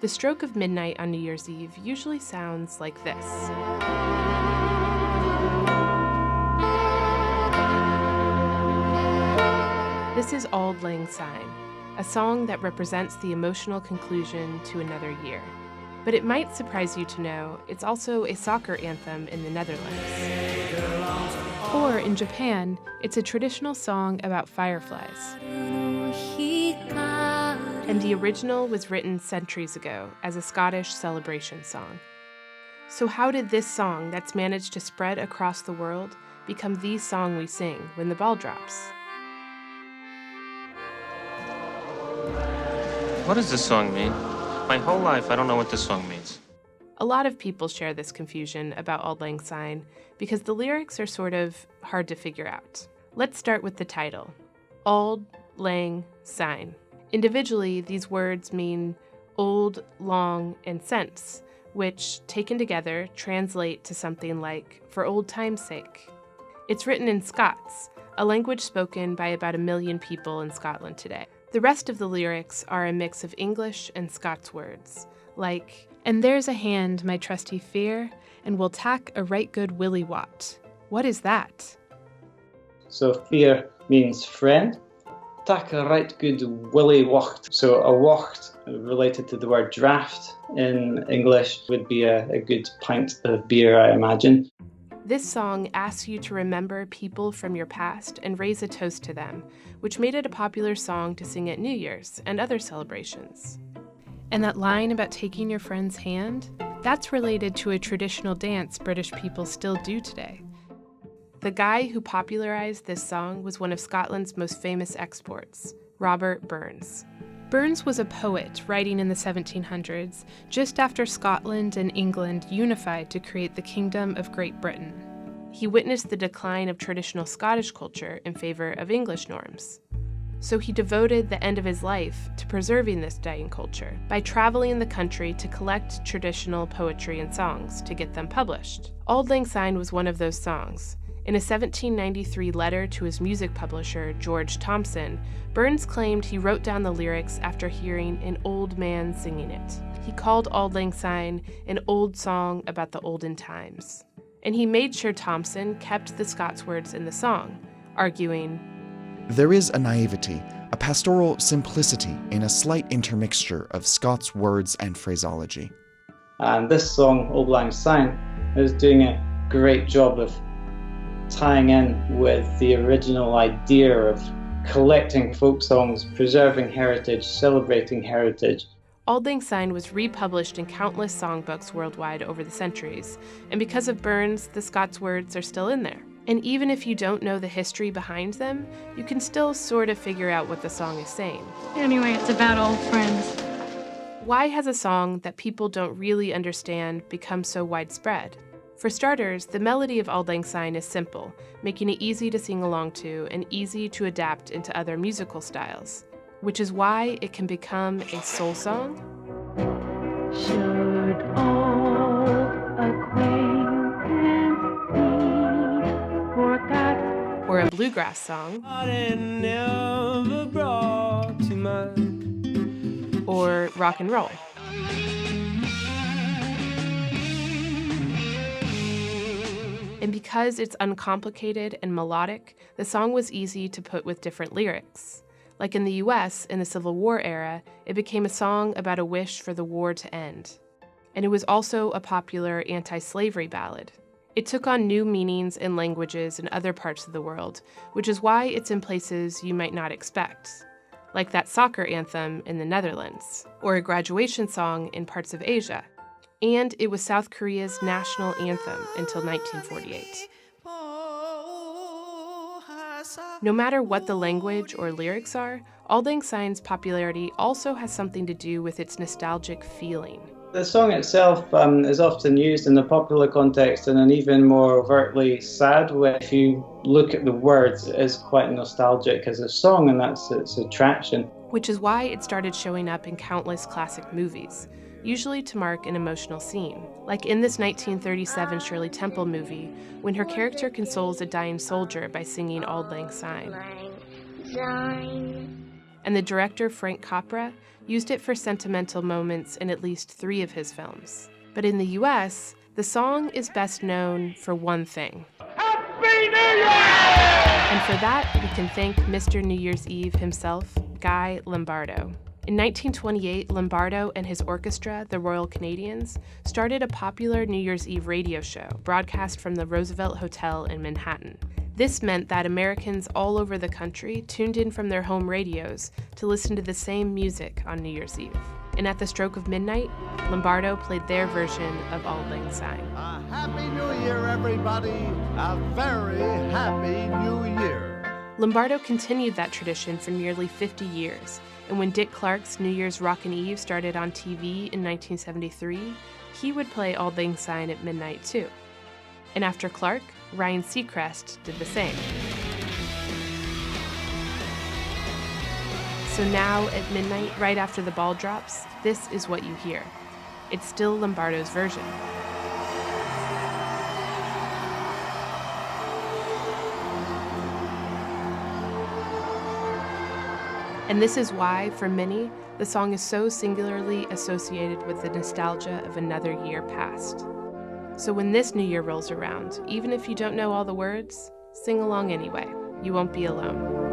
The stroke of midnight on New Year's Eve usually sounds like this. This is Auld Lang Syne, a song that represents the emotional conclusion to another year. But it might surprise you to know it's also a soccer anthem in the Netherlands. Or in Japan, it's a traditional song about fireflies. And the original was written centuries ago as a Scottish celebration song. So how did this song that's managed to spread across the world become the song we sing when the ball drops? What does this song mean? My whole life, I don't know what this song means. A lot of people share this confusion about Auld Lang Syne because the lyrics are sort of hard to figure out. Let's start with the title, Auld Lang Syne. Individually, these words mean old, long, and sense, which, taken together, translate to something like for old time's sake. It's written in Scots, a language spoken by about 1 million people in Scotland today. The rest of the lyrics are a mix of English and Scots words, like, "And there's a hand, my trusty fear, and we'll tack a right good willy wat." What is that? So fear means friend. Tak a right good willy wacht. So a wacht, related to the word draft in English, would be a good pint of beer, I imagine. This song asks you to remember people from your past and raise a toast to them, which made it a popular song to sing at New Year's and other celebrations. And that line about taking your friend's hand, that's related to a traditional dance British people still do today. The guy who popularized this song was one of Scotland's most famous exports, Robert Burns. Burns was a poet writing in the 1700s, just after Scotland and England unified to create the Kingdom of Great Britain. He witnessed the decline of traditional Scottish culture in favor of English norms. So he devoted the end of his life to preserving this dying culture by traveling the country to collect traditional poetry and songs to get them published. Auld Lang Syne was one of those songs. In a 1793 letter to his music publisher, George Thomson, Burns claimed he wrote down the lyrics after hearing an old man singing it. He called Auld Lang Syne an old song about the olden times. And he made sure Thomson kept the Scots words in the song, arguing, "There is a naivety, a pastoral simplicity in a slight intermixture of Scots words and phraseology." And this song, Auld Lang Syne, is doing a great job of tying in with the original idea of collecting folk songs, preserving heritage, celebrating heritage. Auld Lang Syne was republished in countless songbooks worldwide over the centuries, and because of Burns, the Scots words are still in there. And even if you don't know the history behind them, you can still sort of figure out what the song is saying. Anyway, it's about old friends. Why has a song that people don't really understand become so widespread? For starters, the melody of Auld Lang Syne is simple, making it easy to sing along to and easy to adapt into other musical styles, which is why it can become a soul song. Should old acquaintance be forgot? Or a bluegrass song. Or rock and roll. And because it's uncomplicated and melodic, the song was easy to put with different lyrics. Like in the US, in the Civil War era, it became a song about a wish for the war to end. And it was also a popular anti-slavery ballad. It took on new meanings in languages in other parts of the world, which is why it's in places you might not expect, like that soccer anthem in the Netherlands, or a graduation song in parts of Asia. And it was South Korea's national anthem until 1948. No matter what the language or lyrics are, Auld Lang Syne's popularity also has something to do with its nostalgic feeling. The song itself is often used in the popular context in an even more overtly sad way. If you look at the words, it is quite nostalgic as a song, and that's its attraction. Which is why it started showing up in countless classic movies, usually to mark an emotional scene. Like in this 1937 Shirley Temple movie, when her character consoles a dying soldier by singing Auld Lang Syne. and the director Frank Capra used it for sentimental moments in at least 3 of his films. But in the US, the song is best known for one thing. Happy New Year! And for that, we can thank Mr. New Year's Eve himself, Guy Lombardo. In 1928, Lombardo and his orchestra, the Royal Canadians, started a popular New Year's Eve radio show broadcast from the Roosevelt Hotel in Manhattan. This meant that Americans all over the country tuned in from their home radios to listen to the same music on New Year's Eve. And at the stroke of midnight, Lombardo played their version of Auld Lang Syne. A happy new year, everybody. A very happy new year. Lombardo continued that tradition for nearly 50 years, and when Dick Clark's New Year's Rockin' Eve started on TV in 1973, he would play Auld Lang Syne at midnight too. And after Clark, Ryan Seacrest did the same. So now, at midnight, right after the ball drops, this is what you hear. It's still Lombardo's version. And this is why, for many, the song is so singularly associated with the nostalgia of another year past. So when this new year rolls around, even if you don't know all the words, sing along anyway. You won't be alone.